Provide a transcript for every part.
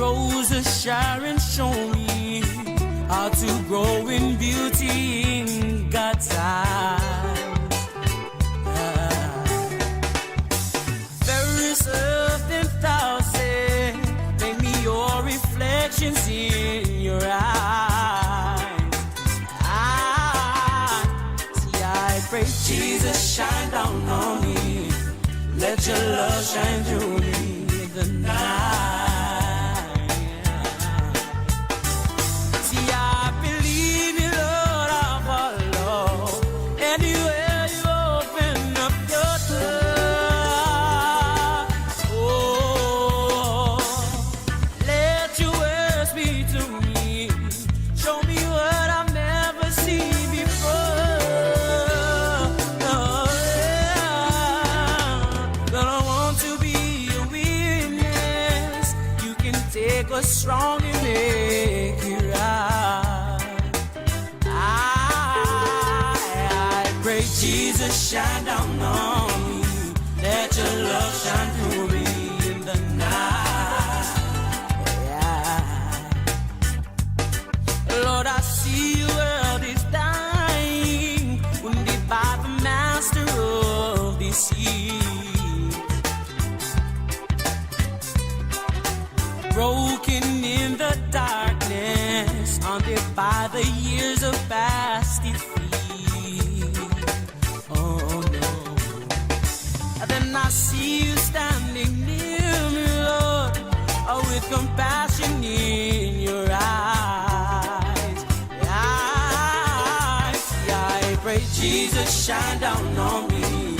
Rose of Sharon, show me how to grow in beauty in God's eyes. Fairest of 10,000, make me your reflections in your eyes. I pray, Jesus, shine down on me. Let your love shine through me in the night. See, I believe you, Lord, I follow. Anywhere you open up your door, oh, let your words speak to me. Show me what I've never seen before. Strong and make it right. I pray, Jesus, shine down on me. Let your love shine through me in the night. Lord, I see your world is dying, wounded by the master of the sea. Broken in the darkness, haunted by the years of past defeat. Oh no. And then I see you standing near me, Lord, with compassion in your eyes. I pray, Jesus, shine down on me.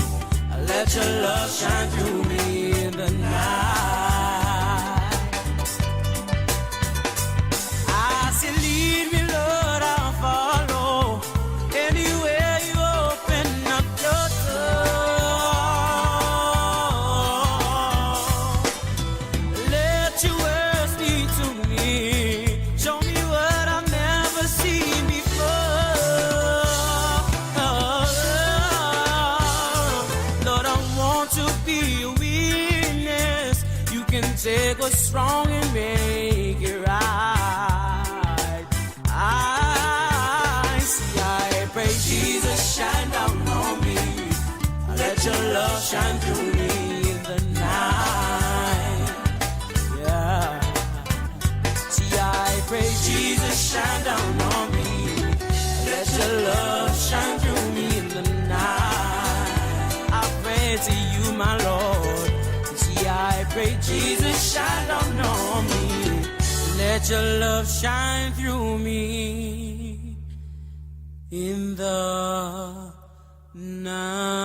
Let your love shine through me in the night. Take what's strong and make it right. I pray, Jesus, shine down on me. Let your love shine through me in the night. Yeah. See, I pray, Jesus, shine down on me. Let your love shine through me in the night. I pray to you, my Lord. I pray, Jesus, shine down on me. Let your love shine through me in the night.